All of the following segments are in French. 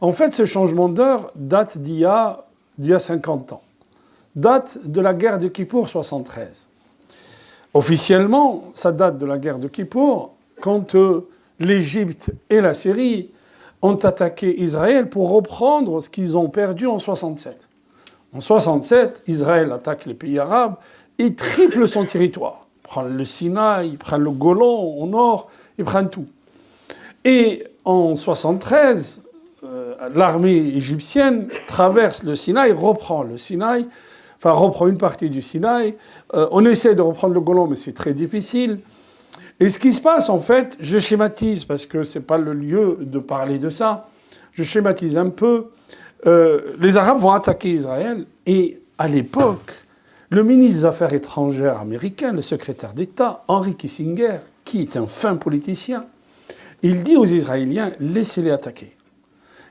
En fait, ce changement d'heure date d'il y a 50 ans. Date de la guerre de Kippour 73. Officiellement, ça date de la guerre de Kippour, quand l'Égypte et la Syrie ont attaqué Israël pour reprendre ce qu'ils ont perdu en 67. En 67, Israël attaque les pays arabes et triple son territoire. Ils prennent le Sinaï, ils prennent le Golan au nord, ils prennent tout. Et en 73, l'armée égyptienne traverse le Sinaï, reprend le Sinaï, enfin reprend une partie du Sinaï. On essaie de reprendre le Golan, mais c'est très difficile. Et ce qui se passe, en fait, je schématise, parce que c'est pas le lieu de parler de ça, je schématise un peu. Les Arabes vont attaquer Israël, et à l'époque, le ministre des Affaires étrangères américain, le secrétaire d'État, Henry Kissinger, qui est un fin politicien, il dit aux Israéliens, laissez-les attaquer.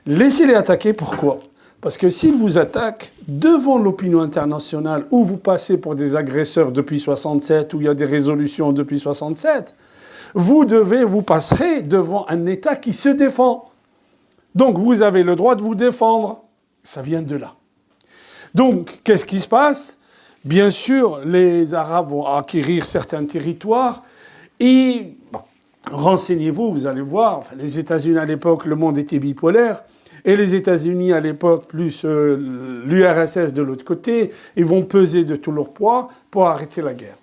Laissez-les attaquer, pourquoi ? Parce que s'ils vous attaquent, devant l'opinion internationale, où vous passez pour des agresseurs depuis 67, où il y a des résolutions depuis 67, vous passerez devant un État qui se défend. Donc vous avez le droit de vous défendre. Ça vient de là. Donc, qu'est-ce qui se passe ? Bien sûr, les Arabes vont acquérir certains territoires et, bon, renseignez-vous, vous allez voir, enfin, les États-Unis à l'époque, le monde était bipolaire, et les États-Unis à l'époque, plus l'URSS de l'autre côté, ils vont peser de tout leur poids pour arrêter la guerre.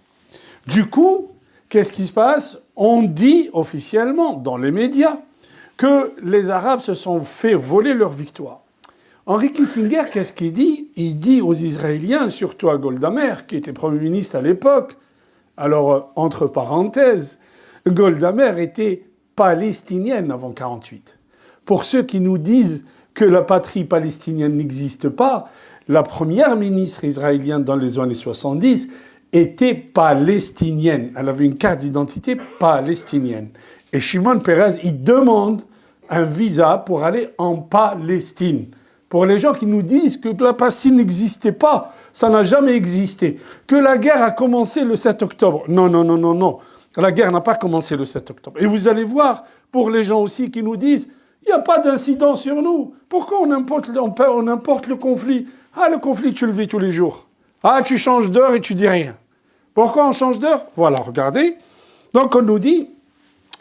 Du coup, qu'est-ce qui se passe ? On dit officiellement, dans les médias, que les Arabes se sont fait voler leur victoire. Henry Kissinger, qu'est-ce qu'il dit ? Il dit aux Israéliens, surtout à Golda Meir, qui était Premier ministre à l'époque, alors, entre parenthèses, Golda Meir était palestinienne avant 1948. Pour ceux qui nous disent que la patrie palestinienne n'existe pas, la première ministre israélienne dans les années 70 était palestinienne. Elle avait une carte d'identité palestinienne. Et Shimon Peres, il demande un visa pour aller en Palestine. Pour les gens qui nous disent que la Palestine n'existait pas, ça n'a jamais existé. Que la guerre a commencé le 7 octobre. Non, non, non, non, non. La guerre n'a pas commencé le 7 octobre. Et vous allez voir, pour les gens aussi qui nous disent il n'y a pas d'incident sur nous. Pourquoi on importe le conflit ? Ah, le conflit, tu le vis tous les jours. Ah, tu changes d'heure et tu dis rien. Pourquoi on change d'heure ? Voilà, regardez. Donc on nous dit,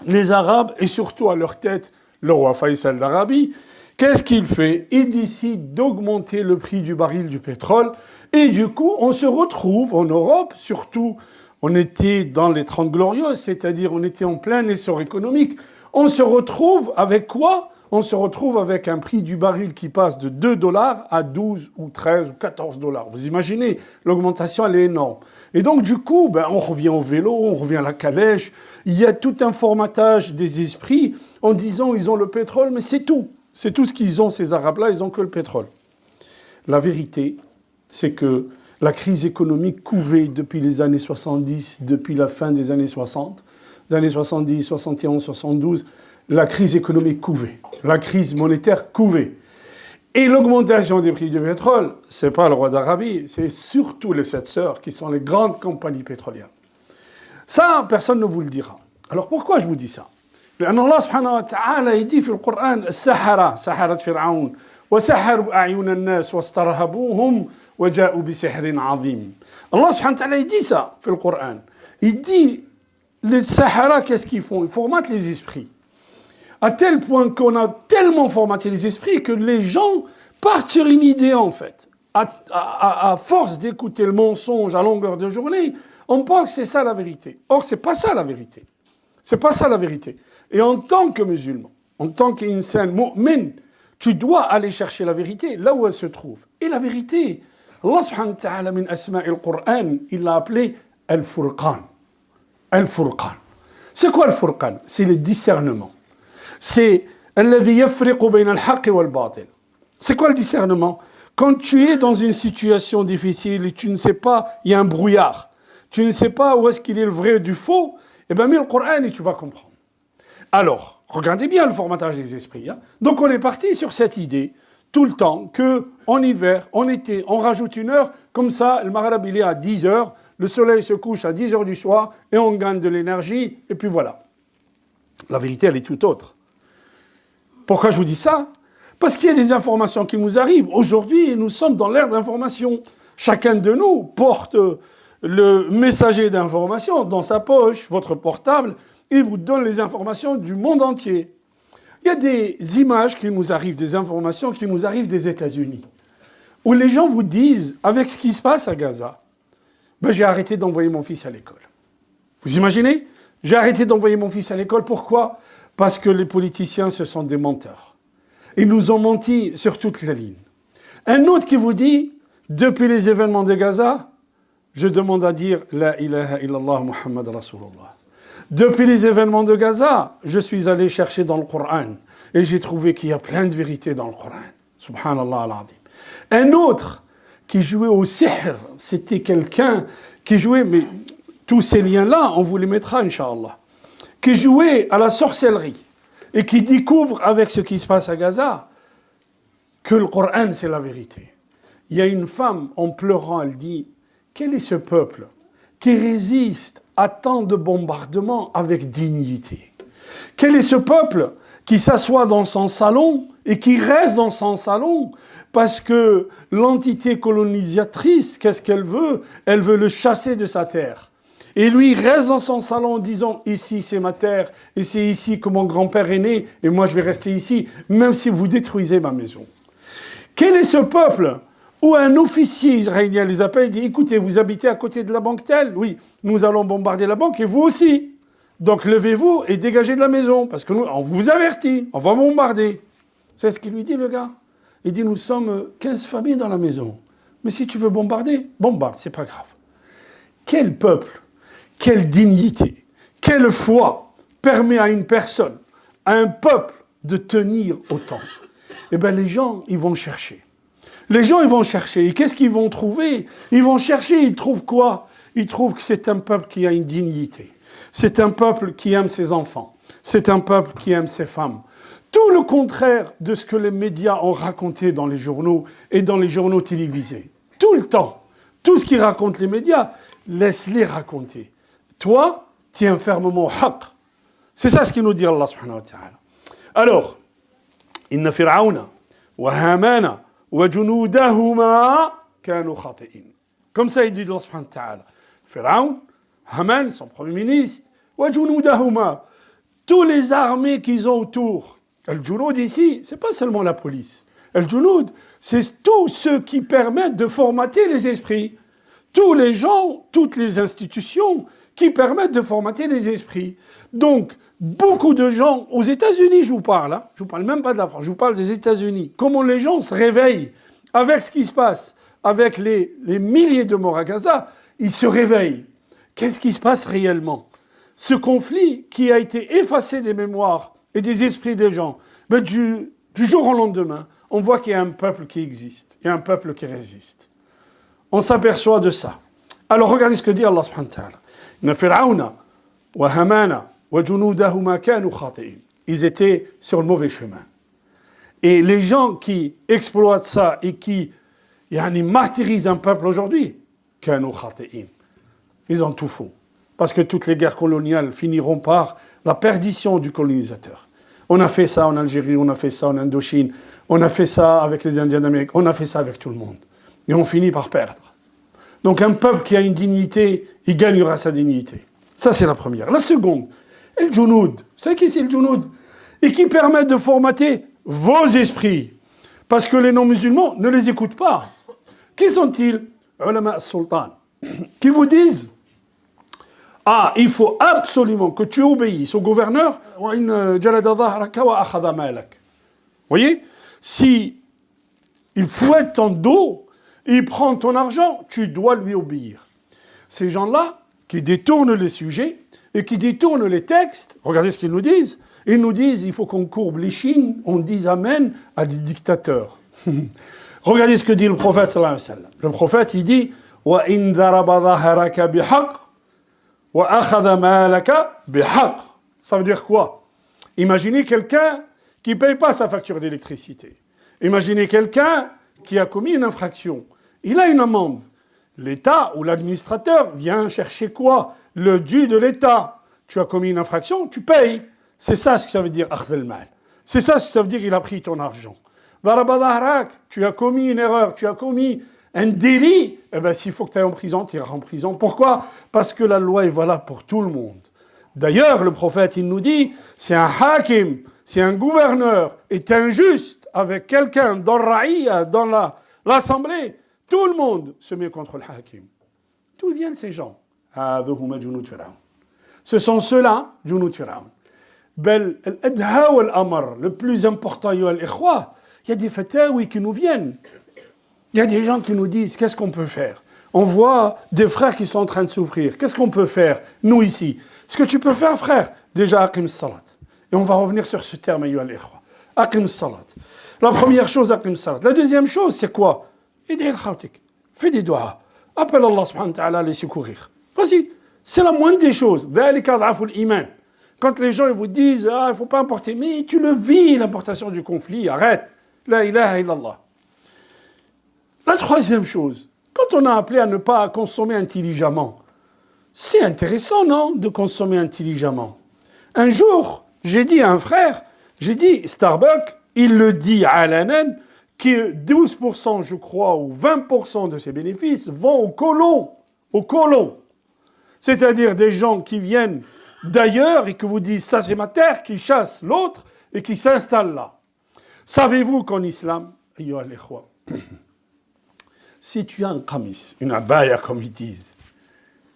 les Arabes, et surtout à leur tête, le roi Faisal d'Arabie, qu'est-ce qu'il fait ? Il décide d'augmenter le prix du baril du pétrole. Et du coup, on se retrouve en Europe, surtout, on était dans les 30 glorieuses, c'est-à-dire on était en plein essor économique. On se retrouve avec quoi ? On se retrouve avec un prix du baril qui passe de 2 $ à 12 ou 13 ou 14 $. Vous imaginez, l'augmentation, elle est énorme. Et donc, du coup, on revient au vélo, on revient à la calèche. Il y a tout un formatage des esprits en disant ils ont le pétrole, mais c'est tout. C'est tout ce qu'ils ont, ces Arabes-là, ils ont que le pétrole. La vérité, c'est que la crise économique couvait depuis les années 70, depuis la fin des années 60, les années 70, 71, 72, la crise économique couvait. La crise monétaire couvait. Et l'augmentation des prix du pétrole, c'est pas le roi d'Arabie, c'est surtout les 7 sœurs qui sont les grandes compagnies pétrolières. Ça, personne ne vous le dira. Alors pourquoi je vous dis ça ? لأن الله سبحانه وتعالى يدي في القرآن السحرة سحرة فرعون وسحروا أعين الناس واسترهبوهم وجاءوا بسحر عظيم. Allah سبحانه وتعالى يدي ça في القرآن. Il dit les sahara, qu'est-ce qu'ils font ? Ils formatent les esprits. À tel point qu'on a tellement formaté les esprits que les gens partent sur une idée, en fait. À force d'écouter le mensonge à longueur de journée, on pense que c'est ça la vérité. Or, c'est pas ça la vérité. C'est pas ça la vérité. Et en tant que musulman, en tant qu'insan mu'min, tu dois aller chercher la vérité là où elle se trouve. Et la vérité, Allah subhanahu wa ta'ala min asma'i al-Qur'an, il l'a appelé Al-Furqan. Al-Furqan. C'est quoi Al-Furqan ? C'est le discernement. C'est alladhi yafriqu bayna al-haqq wal-batil. C'est quoi le discernement ? Quand tu es dans une situation difficile et tu ne sais pas, il y a un brouillard, tu ne sais pas où est-ce qu'il est le vrai du faux, eh bien mets le Coran et tu vas comprendre. Alors, regardez bien le formatage des esprits. Hein. Donc on est parti sur cette idée, tout le temps, qu'en hiver, en été, on rajoute 1 heure, comme ça, le Maghreb il est à 10 heures, le soleil se couche à 10 heures du soir, et on gagne de l'énergie, et puis voilà. La vérité, elle est tout autre. Pourquoi je vous dis ça ? Parce qu'il y a des informations qui nous arrivent. Aujourd'hui, nous sommes dans l'ère d'information. Chacun de nous porte le messager d'information dans sa poche, votre portable, et vous donne les informations du monde entier. Il y a des images qui nous arrivent, des informations qui nous arrivent des États-Unis, où les gens vous disent, avec ce qui se passe à Gaza, ben, j'ai arrêté d'envoyer mon fils à l'école. Vous imaginez? J'ai arrêté d'envoyer mon fils à l'école. Pourquoi? Parce que les politiciens, ce sont des menteurs. Ils nous ont menti sur toute la ligne. Un autre qui vous dit, depuis les événements de Gaza, je demande à dire La ilaha illallah Muhammad Rasulullah. Depuis les événements de Gaza, je suis allé chercher dans le Coran et j'ai trouvé qu'il y a plein de vérités dans le Coran. Subhanallah al-Azim. Un autre qui jouait au sihr, c'était quelqu'un qui jouait, mais tous ces liens-là, on vous les mettra, Inch'Allah, qui jouait à la sorcellerie et qui découvre avec ce qui se passe à Gaza que le Coran, c'est la vérité. Il y a une femme, en pleurant, elle dit, quel est ce peuple qui résiste à tant de bombardements avec dignité? Quel est ce peuple qui s'assoit dans son salon et qui reste dans son salon parce que l'entité colonisatrice, qu'est-ce qu'elle veut? Elle veut le chasser de sa terre. Et lui, il reste dans son salon en disant « Ici, c'est ma terre, et c'est ici que mon grand-père est né, et moi, je vais rester ici, même si vous détruisez ma maison. » Quel est ce peuple où un officier israélien les appelle et dit « Écoutez, vous habitez à côté de la banque telle? Oui, nous allons bombarder la banque, et vous aussi. Donc, levez-vous et dégagez de la maison, parce que nous, on vous avertit, on va bombarder. » C'est ce qu'il lui dit, le gars. Il dit « Nous sommes 15 familles dans la maison. Mais si tu veux bombarder, bombarde, c'est pas grave. » Quel peuple, quelle dignité, quelle foi permet à une personne, à un peuple de tenir autant? Eh bien, les gens, ils vont chercher. Les gens, ils vont chercher. Et qu'est-ce qu'ils vont trouver? Ils vont chercher, ils trouvent quoi? Ils trouvent que c'est un peuple qui a une dignité. C'est un peuple qui aime ses enfants. C'est un peuple qui aime ses femmes. Tout le contraire de ce que les médias ont raconté dans les journaux et dans les journaux télévisés. Tout le temps. Tout ce qu'ils racontent les médias, laisse-les raconter. Toi, tiens fermement au haqq. C'est ça ce qu'il nous dit Allah subhanahu wa ta'ala. Alors, inna fir'auna wa hamana wa junudahuma kanu khati'in. Comme ça, il dit Allah subhanahu wa ta'ala. Fir'aun, Haman, son premier ministre, wa junudahuma, tous les armées qu'ils ont autour. Al-Junud ici, c'est pas seulement la police. Al-Junud, c'est tous ceux qui permettent de formater les esprits. Tous les gens, toutes les institutions qui permettent de formater les esprits. Donc, beaucoup de gens, aux États-Unis, je vous parle, hein, je vous parle même pas de la France, je vous parle des États-Unis, comment les gens se réveillent avec ce qui se passe, avec les milliers de morts à Gaza, ils se réveillent. Qu'est-ce qui se passe réellement? Ce conflit qui a été effacé des mémoires et des esprits des gens, mais du jour au lendemain, on voit qu'il y a un peuple qui existe, il y a un peuple qui résiste. On s'aperçoit de ça. Alors regardez ce que dit Allah subhanahu wa ta'ala. Inna fir'auna wa hamana wa junudahuma kanu khati'in. Ils étaient sur le mauvais chemin. Et les gens qui exploitent ça et qui martyrisent un peuple aujourd'hui, kanu khati'in. Ils ont tout faux. Parce que toutes les guerres coloniales finiront par la perdition du colonisateur. On a fait ça en Algérie, on a fait ça en Indochine, on a fait ça avec les Indiens d'Amérique, on a fait ça avec tout le monde. Et on finit par perdre. Donc un peuple qui a une dignité, il gagnera sa dignité. Ça, c'est la première. La seconde, El Junud. Vous savez qui c'est le Junud? Et qui permet de formater vos esprits. Parce que les non-musulmans ne les écoutent pas. Qui sont-ils? Ulama Sultan. Qui vous disent, ah, il faut absolument que tu obéisses au gouverneur. Vous voyez? Si il fouette ton dos, il prend ton argent, tu dois lui obéir. Ces gens-là qui détournent les sujets et qui détournent les textes, regardez ce qu'ils nous disent. Ils nous disent il faut qu'on courbe les chines, on dise Amen à des dictateurs. Regardez ce que dit le prophète sallallahu alayhi wa sallam. Le prophète, il dit wa in daraba dhahraka bihaq wa akhadha malaka bihaq. Ça veut dire quoi? Imaginez quelqu'un qui ne paye pas sa facture d'électricité. Imaginez quelqu'un qui a commis une infraction. Il a une amende. L'État ou l'administrateur vient chercher quoi? Le dû de l'État. Tu as commis une infraction, tu payes. C'est ça ce que ça veut dire akhdh al-mal. C'est ça ce que ça veut dire il a pris ton argent. Daraba dhahrak, tu as commis une erreur, tu as commis un délit, eh bien s'il faut que tu ailles en prison, tu iras en prison. Pourquoi? Parce que la loi est valable pour tout le monde. D'ailleurs, le prophète, il nous dit, c'est un hakim, si un gouverneur est injuste avec quelqu'un dans le raïa, dans l'assemblée, tout le monde se met contre le hakim. D'où viennent ces gens? Ce sont ceux-là, Junud Firaun. Le plus important, il y a des fatawas qui nous viennent. Il y a des gens qui nous disent, qu'est-ce qu'on peut faire? On voit des frères qui sont en train de souffrir. Qu'est-ce qu'on peut faire, nous ici? Ce que tu peux faire, frère, déjà, aqim salat. Et on va revenir sur ce terme, aqim salat. La première chose, aqim salat. La deuxième chose, c'est quoi? Fais des doigts. Appelle Allah subhanahu wa ta'ala à les secourir. Vas-y, c'est la moindre des choses. Quand les gens ils vous disent, il ne faut pas importer, mais tu le vis, l'importation du conflit, arrête. La ilaha illallah. La troisième chose, quand on a appelé à ne pas consommer intelligemment, c'est intéressant, non, de consommer intelligemment. Un jour, j'ai dit à un frère, j'ai dit, Starbucks, il le dit à Alanen, que 12%, je crois, ou 20% de ses bénéfices vont aux colons. C'est-à-dire des gens qui viennent d'ailleurs et que vous disent, ça c'est ma terre, qui chassent l'autre et qui s'installent là. Savez-vous qu'en islam, si tu as un qamis, une abaya comme ils disent,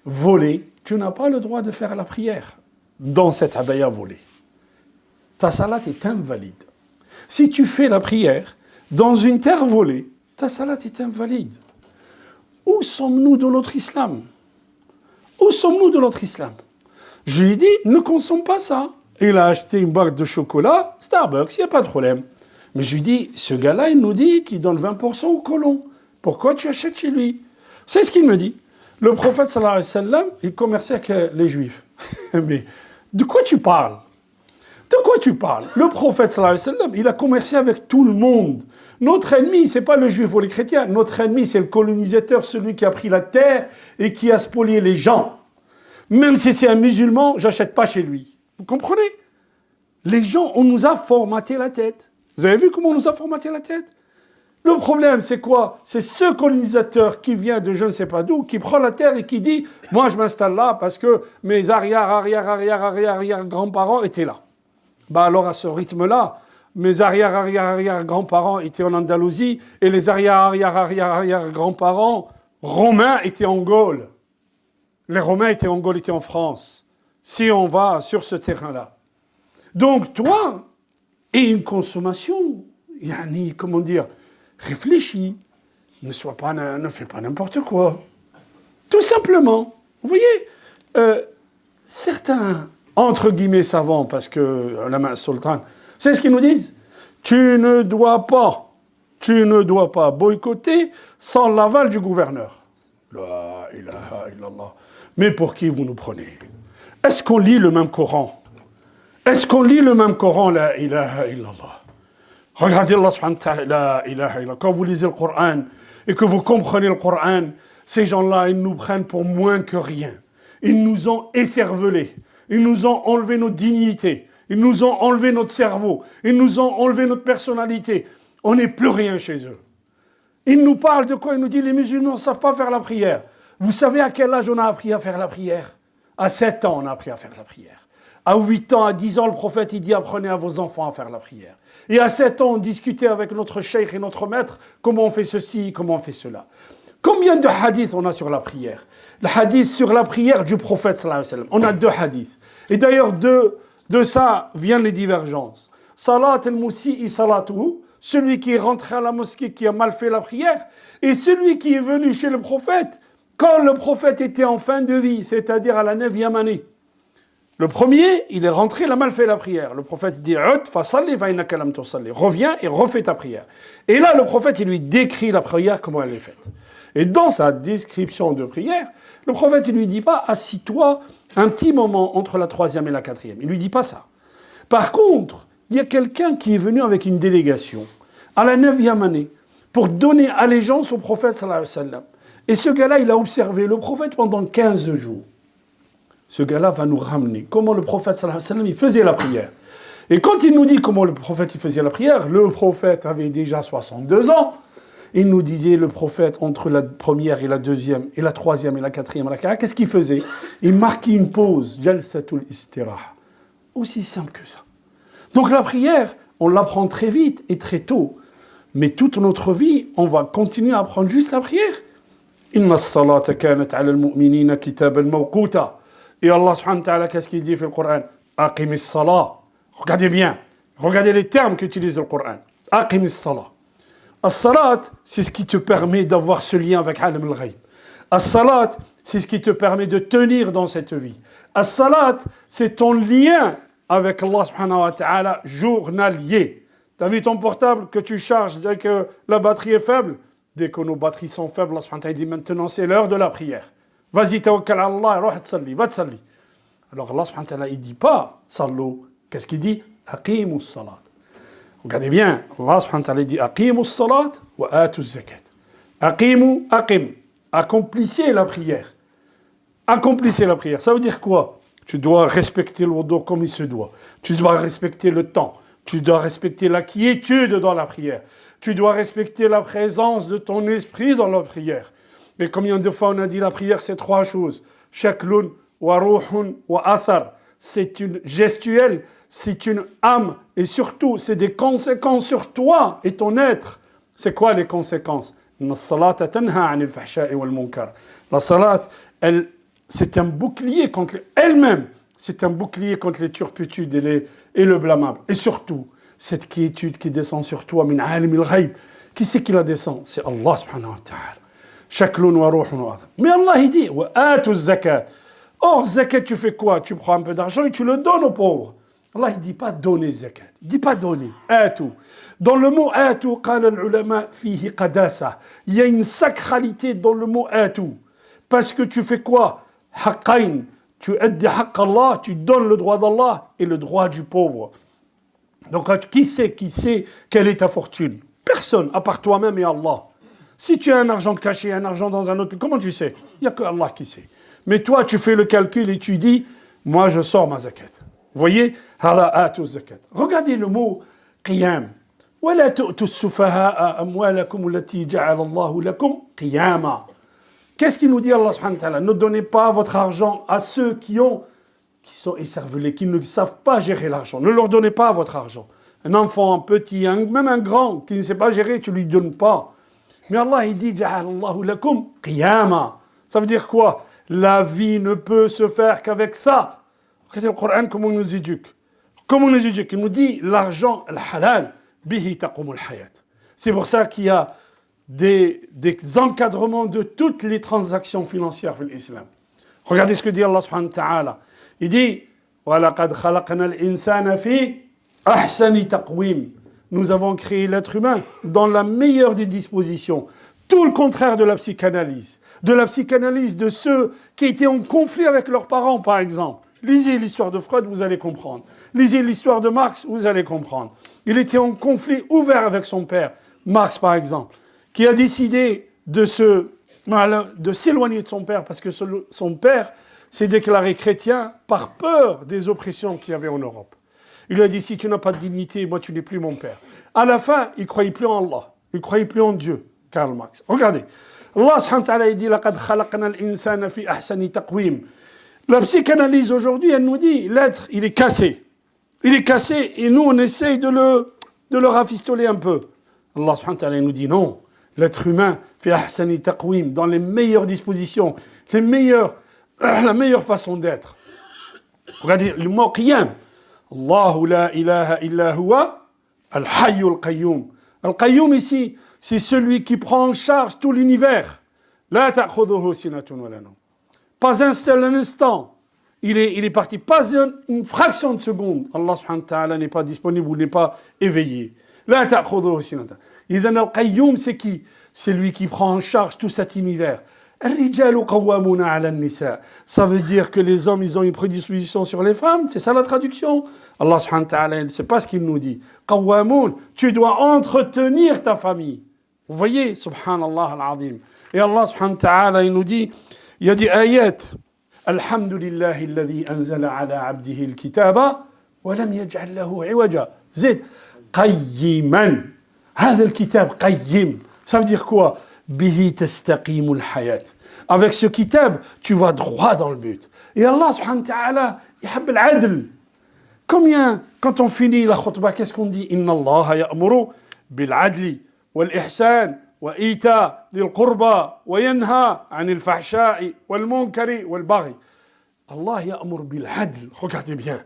volé, tu n'as pas le droit de faire la prière dans cette abaya volée. Ta salat est invalide. Si tu fais la prière dans une terre volée, ta salat est invalide. Où sommes-nous de l'autre islam? Où sommes-nous de l'autre islam? Je lui ai dit, ne consomme pas ça. Il a acheté une barre de chocolat, Starbucks, il n'y a pas de problème. Mais je lui ai dit, ce gars-là, il nous dit qu'il donne 20% aux colons. Pourquoi tu achètes chez lui? C'est ce qu'il me dit. Le prophète, sallallahu alayhi wa sallam, il commerçait avec les juifs. Mais de quoi tu parles? De quoi tu parles? Le prophète, sallallahu alayhi wa sallam, il a commercé avec tout le monde. Notre ennemi, ce n'est pas le juif ou les chrétiens. Notre ennemi, c'est le colonisateur, celui qui a pris la terre et qui a spolié les gens. Même si c'est un musulman, j'achète pas chez lui. Vous comprenez? Les gens, on nous a formaté la tête. Vous avez vu comment on nous a formaté la tête? Le problème, c'est quoi? C'est ce colonisateur qui vient de je ne sais pas d'où, qui prend la terre et qui dit « Moi, je m'installe là parce que mes arrière-grands-parents étaient là. » Bah alors, à ce rythme-là, mes arrière-grands-parents étaient en Andalousie et les arrière-grands-parents romains étaient en Gaule. Les Romains étaient en Gaule, étaient en France. Si on va sur ce terrain-là. Donc, toi, et une consommation, comment dire, réfléchis, ne fais pas n'importe quoi. Tout simplement. Vous voyez, certains, entre guillemets, savants, parce que la main sultane, c'est ce qu'ils nous disent. Tu ne dois pas boycotter sans l'aval du gouverneur. La ilaha illallah. Mais pour qui vous nous prenez? Est-ce qu'on lit le même Coran? Est-ce qu'on lit le même Coran? La ilaha illallah. Regardez Allah subhanahu wa ta'ala, la ilaha illallah. Quand vous lisez le Coran et que vous comprenez le Coran, ces gens-là, ils nous prennent pour moins que rien. Ils nous ont écervelés. Ils nous ont enlevé notre dignité. Ils nous ont enlevé notre cerveau. Ils nous ont enlevé notre personnalité. On n'est plus rien chez eux. Ils nous parlent de quoi? Ils nous disent les musulmans ne savent pas faire la prière. Vous savez à quel âge on a appris à faire la prière? À 7 ans, on a appris à faire la prière. À 8 ans, à 10 ans, le prophète, il dit apprenez à vos enfants à faire la prière. Et à 7 ans, on discutait avec notre cheikh et notre maître comment on fait ceci, comment on fait cela. Combien de hadiths on a sur la prière? Le hadith sur la prière du prophète, sallallahu alayhi wa sallam. On a 2 hadiths. Et d'ailleurs, de ça viennent les divergences. Salat al-Musi'i salatuhu, celui qui est rentré à la mosquée, qui a mal fait la prière, et celui qui est venu chez le prophète quand le prophète était en fin de vie, c'est-à-dire à la 9e année. Le premier, il est rentré, il a mal fait la prière. Le prophète dit reviens et refais ta prière. Et là, le prophète, il lui décrit la prière, comment elle est faite. Et dans sa description de prière, le prophète, il lui dit pas assis-toi un petit moment entre la 3e et la 4e. Il lui dit pas ça. Par contre, il y a quelqu'un qui est venu avec une délégation à la 9e année pour donner allégeance au prophète sallallahu alayhi wa sallam. Et ce gars-là, il a observé le prophète pendant 15 jours. Ce gars-là va nous ramener comment le prophète sallallahu alayhi wa sallam, il faisait la prière. Et quand il nous dit comment le prophète il faisait la prière, le prophète avait déjà 62 ans. Il nous disait, le prophète, entre la première et la deuxième, et la troisième et la quatrième raka'a, qu'est-ce qu'il faisait? Il marquait une pause, jalsatul istirah. Aussi simple que ça. Donc la prière, on l'apprend très vite et très tôt. Mais toute notre vie, on va continuer à apprendre juste la prière. Inna as-salata kanat 'ala al-mu'minina kitaban mawquta. Et Allah subhanahu wa ta'ala, qu'est-ce qu'il dit dans le Coran? Aqimis salat. Regardez bien. Regardez les termes qu'utilise le Coran. Aqimis salat. As-salat, c'est ce qui te permet d'avoir ce lien avec Alam al-Ghayb. As-salat, c'est ce qui te permet de tenir dans cette vie. As-salat, c'est ton lien avec Allah subhanahu wa ta'ala journalier. Tu as vu ton portable que tu charges dès que la batterie est faible? Dès que nos batteries sont faibles, Allah subhanahu wa ta'ala dit maintenant c'est l'heure de la prière. Vas-y, tawakkal ala Allah, va te salli. Alors Allah subhanahu wa ta'ala, il dit pas sallu. Qu'est-ce qu'il dit? Aqimus salat. Regardez bien, Allah subhanahu wa ta'ala dit aqimus salat wa atuz zakat. Aqim. Accomplissez la prière. Accomplissez la prière. Ça veut dire quoi? Tu dois respecter le wudu comme il se doit. Tu dois respecter le temps. Tu dois respecter la quiétude dans la prière. Tu dois respecter la présence de ton esprit dans la prière. Et combien de fois on a dit la prière, c'est trois choses. Shaklun, wa ruhun, wa athar. C'est une gestuelle, c'est une âme. Et surtout, c'est des conséquences sur toi et ton être. C'est quoi les conséquences? La salat, c'est un bouclier contre elle-même. C'est un bouclier contre les turpitudes et le blâmable. Et surtout, cette quiétude qui descend sur toi, min alim al-ghayb. Qui c'est qui la descend? C'est Allah subhanahu wa ta'ala. Shaklun wa ruhun wa athar. Mais Allah, il dit, wa atu zakat. Or, zakat, tu fais quoi? Tu prends un peu d'argent et tu le donnes aux pauvres. Allah, il ne dit pas donner zakat. Il ne dit pas donner. Atu. Dans le mot atu, qala al-ulama fihi qadasa. Il y a une sacralité dans le mot atu. Parce que tu fais quoi? Haqqain. Tu addi haqq Allah, tu donnes le droit d'Allah et le droit du pauvre. Donc, qui sait quelle est ta fortune? Personne, à part toi-même et Allah. Si tu as un argent caché, un argent dans un autre, comment tu sais? Il n'y a que Allah qui sait. Mais toi, tu fais le calcul et tu dis, moi, je sors ma zakat. Vous voyez? Regardez le mot qiyam. وَلَا تُؤْتُوا السُّفَهَاءَ أَمْوَالَكُمُ الَّتِي جَعَلَ اللَّهُ لَكُمْ قِيَامًا. Qu'est-ce qu'il nous dit Allah subhanahu wa ta'ala? Ne donnez pas votre argent à ceux qui sont écervelés, qui ne savent pas gérer l'argent. Ne leur donnez pas votre argent. Un enfant, un petit, même un grand qui ne sait pas gérer, tu ne lui donnes pas. Mais Allah, il dit جَعَلَ اللَّهُ لَكُمْ قِيَامًا. Ça veut dire quoi? La vie ne peut se faire qu'avec ça. Regardez le Coran, comment il nous éduque. Comment il nous éduque? Il nous dit l'argent, al-halal, bihi taqumul hayat. C'est pour ça qu'il y a des encadrements de toutes les transactions financières dans l'islam. Regardez ce que dit Allah subhanahu wa ta'ala. Il dit وَلَقَدْ خَلَقْنَا الْإِنسَانَ فِي أَحْسَنِ تَقْوِيمٍ. Nous avons créé l'être humain dans la meilleure des dispositions. Tout le contraire de la psychanalyse. De la psychanalyse de ceux qui étaient en conflit avec leurs parents, par exemple. Lisez l'histoire de Freud, vous allez comprendre. Lisez l'histoire de Marx, vous allez comprendre. Il était en conflit ouvert avec son père, Marx par exemple, qui a décidé de s'éloigner de son père parce que son père s'est déclaré chrétien par peur des oppressions qu'il y avait en Europe. Il lui a dit, si tu n'as pas de dignité, moi tu n'es plus mon père. À la fin, il ne croyait plus en Allah, il ne croyait plus en Dieu, Karl Marx. Regardez, Allah subhanahu wa ta'ala dit لَقَدْ خَلَقْنَا الْإِنسَانَ فِي أَحْسَنِ تَقْوِيمٍ. La psychanalyse aujourd'hui, elle nous dit, l'être, il est cassé. Il est cassé et nous, on essaye de le rafistoler un peu. Allah subhanahu wa ta'ala nous dit non. L'être humain fait ahsani taqwim, dans les meilleures dispositions, la meilleure façon d'être. Regardez le mot qiyam. Allahu la ilaha illa huwa al-hayyul qayyum. Al-qayyum ici, c'est celui qui prend en charge tout l'univers. La ta'khudhuhu sinatun wa la nawm. Pas un seul instant. Il est parti. Pas une fraction de seconde. Allah subhanahu wa ta'ala n'est pas disponible ou n'est pas éveillé. La ta'khudhuhu sinatun. Idhan al-qayyum, c'est qui? C'est lui qui prend en charge tout cet univers. Ar-rijalu qawwamuna 'ala an-nisa. Ça veut dire que les hommes, ils ont une prédisposition sur les femmes. C'est ça la traduction. Allah subhanahu wa ta'ala, c'est pas ce qu'il nous dit. Qawwamun, tu dois entretenir ta famille. Vous voyez, subhanallah al-azim. Et Allah subhanahu wa ta'ala, il nous dit, il y a des ayats. Alhamdulillahi alladhi anzala ala abdihi al-kitaba ولم يجعل له عوجا. زد قيما. هذا الكتاب قيم. Ça veut dire quoi? به تستقيم الحياة. Avec ce kitab, tu vas droit dans le but. Et Allah subhanahu wa ta'ala, يحب العدل. Combien, quand on finit la khutbah, qu'est-ce qu'on dit? إن الله يأمر بالعدل والإحسان وإيتاء ذي القربى وينهى عن الفحشاء والمنكر والبغي. Allah يأمر بالعدل. Regardez bien.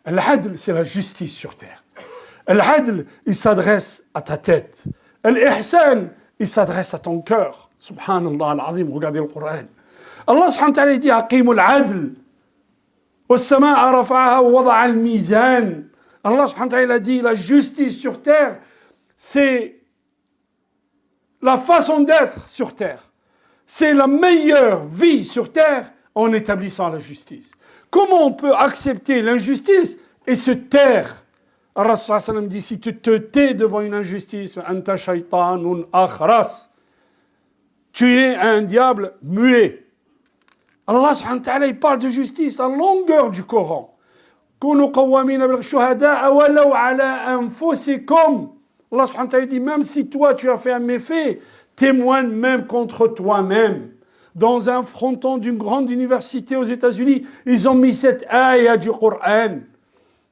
L'adl, c'est la justice sur terre. L'adl, il s'adresse à ta tête. L'ihsan, il s'adresse à ton cœur. Subhanallah al-azim, regardez le Coran. Allah subhanahu wa ta'ala dit aqimu al-adl. والسماء رفعها ووضع الميزان. Allah subhanahu wa ta'ala dit la justice sur terre, c'est la façon d'être sur terre. C'est la meilleure vie sur terre en établissant la justice. Comment on peut accepter l'injustice et se taire? Allah sallallahu alayhi wa sallam dit, si tu te tais devant une injustice, anta shaytanun akhras, tu es un diable muet. Allah subhanahu wa ta'ala, il parle de justice à longueur du Coran. Kunu qawwamina bil shuhada'a walaw ala anfusikum. Allah subhanahu wa ta'ala dit, même si toi tu as fait un méfait, témoigne même contre toi-même. Dans un fronton d'une grande université aux États-Unis, ils ont mis cette ayah du Coran.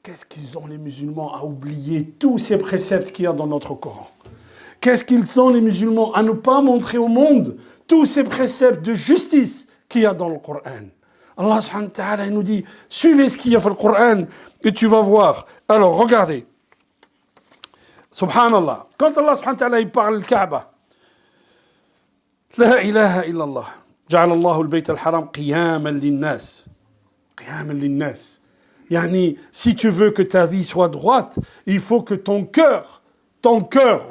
Qu'est-ce qu'ils ont les musulmans à oublier tous ces préceptes qu'il y a dans notre Coran? Qu'est-ce qu'ils ont les musulmans à ne pas montrer au monde tous ces préceptes de justice qu'il y a dans le Coran? Allah subhanahu wa ta'ala nous dit, suivez ce qu'il y a dans le Coran et tu vas voir. Alors regardez. Subhanallah. Quand Allah subhanahu wa ta'ala il parle du Kaaba, la ilaha illallah. جعل الله البيت الحرام قياما للناس. قياما للناس. Yani, si tu veux que ta vie soit droite, il faut que ton cœur,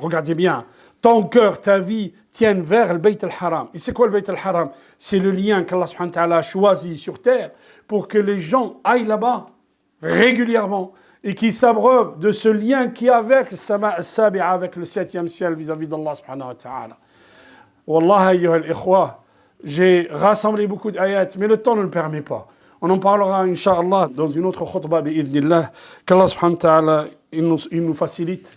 regardez bien, ton cœur, ta vie, tienne vers le Bayt al-Haram. Et c'est quoi le Bayt al-Haram? C'est le lien qu'Allah subhanahu wa ta'ala a choisi sur terre pour que les gens aillent là-bas régulièrement et qu'ils s'abreuvent de ce lien qui est avec Sabi'a, avec le 7e ciel vis-à-vis d'Allah subhanahu wa ta'ala. Wallah ayyuha al-ikhwa, j'ai rassemblé beaucoup d'ayats, mais le temps ne le permet pas. On en parlera, Inch'Allah, dans une autre khutbah, bi'idnillah, qu'Allah subhanahu wa ta'ala, il nous facilite.